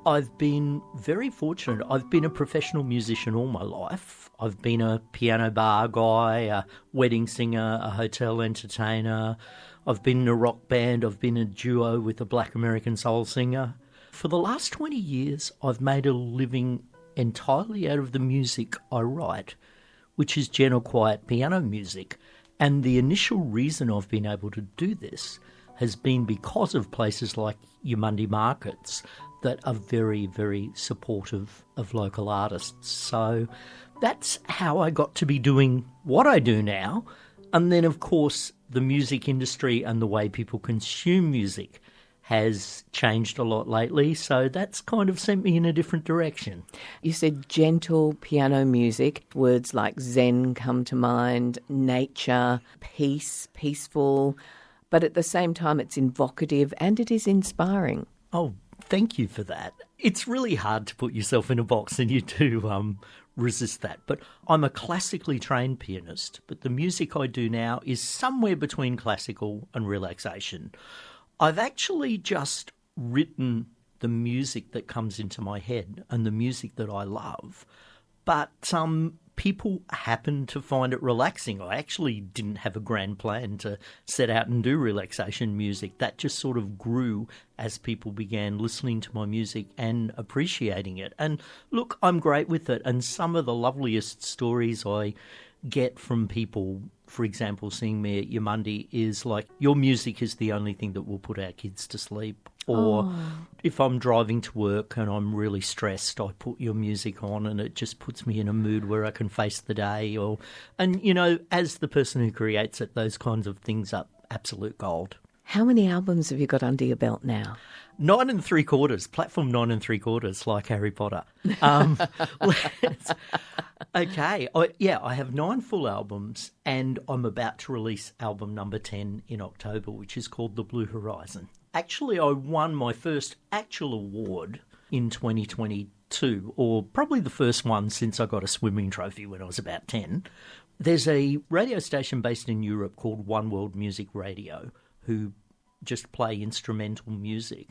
I've been very fortunate. I've been a professional musician all my life. I've been a piano bar guy, a wedding singer, a hotel entertainer. I've been in a rock band. I've been in a duo with a black American soul singer. For the last 20 years, I've made a living entirely out of the music I write, which is gentle, quiet piano music. And the initial reason I've been able to do this has been because of places like Yamundi markets that are very, very supportive of local artists. So that's how I got to be doing what I do now. And then, of course, the music industry and the way people consume music has changed a lot lately, so that's kind of sent me in a different direction. You said gentle piano music. Words like zen come to mind, nature, peace, peaceful, but at the same time it's invocative and it is inspiring. Oh, thank you for that. It's really hard to put yourself in a box, and you do resist that. But I'm a classically trained pianist, but the music I do now is somewhere between classical and relaxation. I've actually just written the music that comes into my head and the music that I love, but people happen to find it relaxing. I actually didn't have a grand plan to set out and do relaxation music. That just sort of grew as people began listening to my music and appreciating it. And look, I'm great with it. And some of the loveliest stories I get from people, for example, seeing me at Yamundi, is like, your music is the only thing that will put our kids to sleep. Or if I'm driving to work and I'm really stressed, I put your music on and it just puts me in a mood where I can face the day. And, you know, as the person who creates it, those kinds of things are absolute gold. How many albums have you got under your belt now? 9 3/4, platform 9 3/4, like Harry Potter. Okay, I have 9 full albums, and I'm about to release album number 10 in October, which is called The Blue Horizon. Actually, I won my first actual award in 2022, or probably the first one since I got a swimming trophy when I was about 10. There's a radio station based in Europe called One World Music Radio, who just play instrumental music.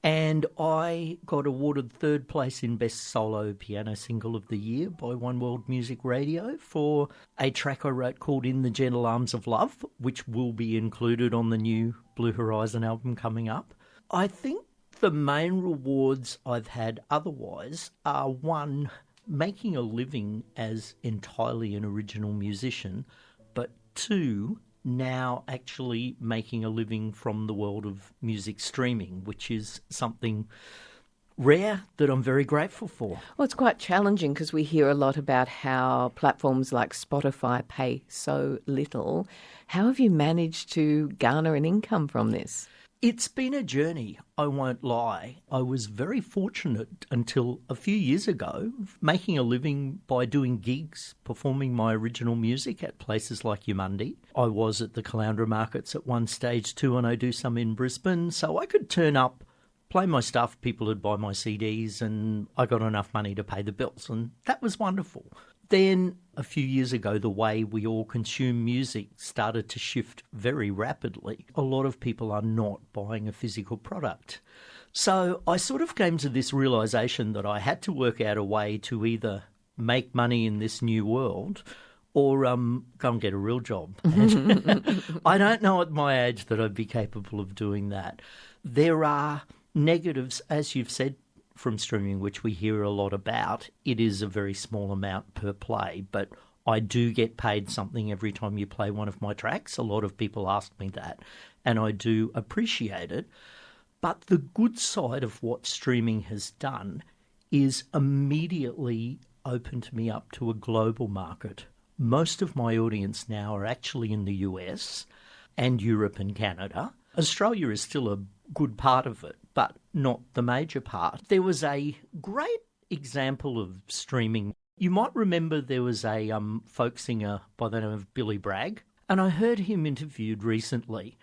And I got awarded 3rd place in Best Solo Piano Single of the Year by One World Music Radio for a track I wrote called In the Gentle Arms of Love, which will be included on the new Blue Horizon album coming up. I think the main rewards I've had otherwise are, 1, making a living as entirely an original musician, but 2, now actually making a living from the world of music streaming, which is something rare that I'm very grateful for. Well, it's quite challenging because we hear a lot about how platforms like Spotify pay so little. How have you managed to garner an income from this? It's been a journey, I won't lie. I was very fortunate until a few years ago, making a living by doing gigs, performing my original music at places like Yamundi. I was at the Caloundra markets at one stage too, and I do some in Brisbane, so I could turn up, play my stuff, people would buy my CDs, and I got enough money to pay the bills, and that was wonderful. Then, a few years ago, the way we all consume music started to shift very rapidly. A lot of people are not buying a physical product. So I sort of came to this realisation that I had to work out a way to either make money in this new world or go and get a real job. I don't know at my age that I'd be capable of doing that. There are negatives, as you've said, from streaming, which we hear a lot about. It is a very small amount per play, but I do get paid something every time you play one of my tracks. A lot of people ask me that, and I do appreciate it. But the good side of what streaming has done is immediately opened me up to a global market. Most of my audience now are actually in the US and Europe and Canada. Australia is still a good part of it, but not the major part. There was a great example of streaming. You might remember there was a folk singer by the name of Billy Bragg, and I heard him interviewed recently,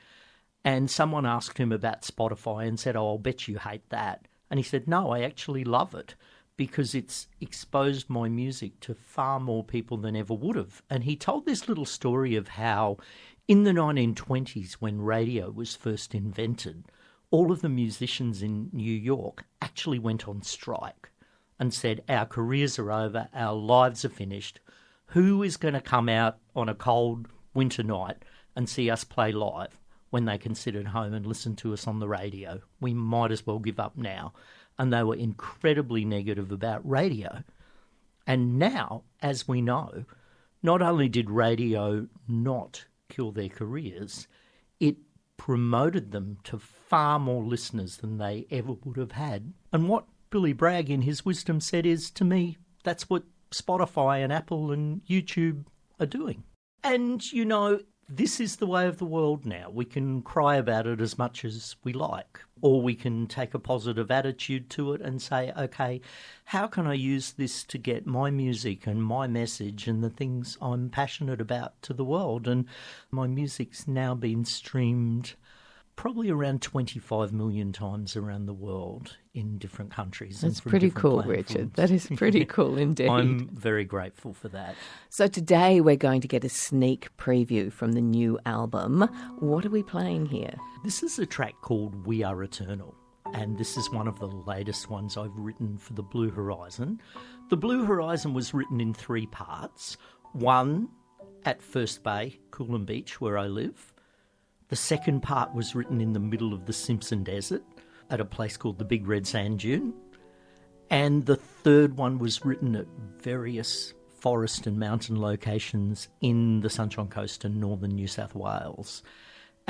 and someone asked him about Spotify and said, "Oh, I'll bet you hate that." And he said, "No, I actually love it because it's exposed my music to far more people than ever would have." And he told this little story of how in the 1920s, when radio was first invented, all of the musicians in New York actually went on strike and said, our careers are over, our lives are finished. Who is going to come out on a cold winter night and see us play live when they can sit at home and listen to us on the radio? We might as well give up now. And they were incredibly negative about radio. And now, as we know, not only did radio not kill their careers, it promoted them to far more listeners than they ever would have had. And what Billy Bragg in his wisdom said is, to me, that's what Spotify and Apple and YouTube are doing. And, you know, this is the way of the world now. We can cry about it as much as we like, or we can take a positive attitude to it and say, okay, how can I use this to get my music and my message and the things I'm passionate about to the world? And my music's now been streamed probably around 25 million times around the world in different countries. That's pretty cool, Richard. That is pretty cool indeed. I'm very grateful for that. So today we're going to get a sneak preview from the new album. What are we playing here? This is a track called We Are Eternal, and this is one of the latest ones I've written for the Blue Horizon. The Blue Horizon was written in 3 parts. One at First Bay, Coolum Beach, where I live. The second part was written in the middle of the Simpson Desert at a place called the Big Red Sand Dune. And the third one was written at various forest and mountain locations in the Sunshine Coast and northern New South Wales.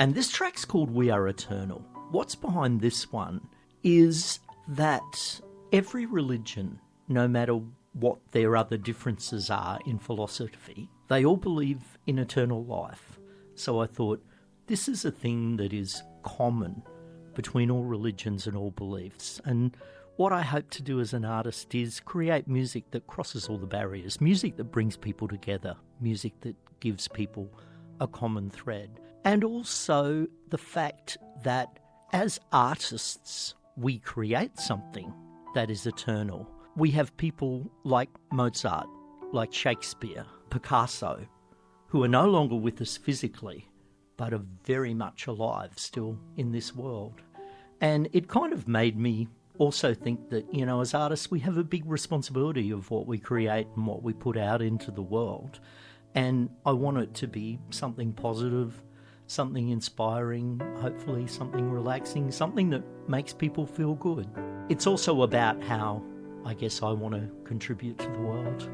And this track's called We Are Eternal. What's behind this one is that every religion, no matter what their other differences are in philosophy, they all believe in eternal life. So I thought, this is a thing that is common between all religions and all beliefs. And what I hope to do as an artist is create music that crosses all the barriers, music that brings people together, music that gives people a common thread. And also the fact that as artists, we create something that is eternal. We have people like Mozart, like Shakespeare, Picasso, who are no longer with us physically, but are very much alive still in this world. And it kind of made me also think that, you know, as artists, we have a big responsibility of what we create and what we put out into the world. And I want it to be something positive, something inspiring, hopefully something relaxing, something that makes people feel good. It's also about how, I guess, I want to contribute to the world.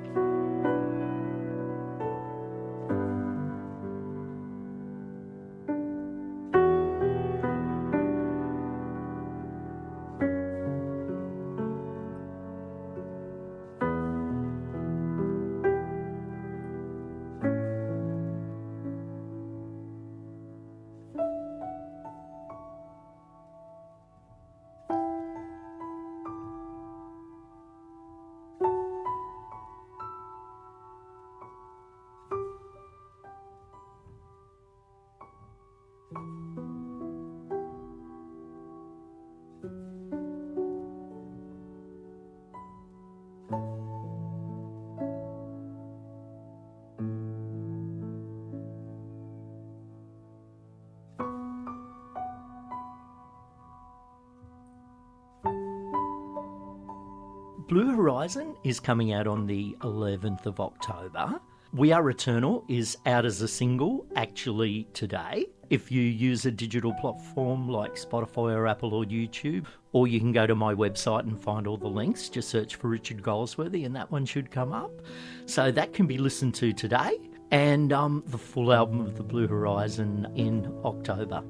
Blue Horizon is coming out on the 11th of October. We Are Eternal is out as a single actually today. If you use a digital platform like Spotify or Apple or YouTube, or you can go to my website and find all the links, just search for Richard Goldsworthy and that one should come up. So that can be listened to today, and the full album of the Blue Horizon in October.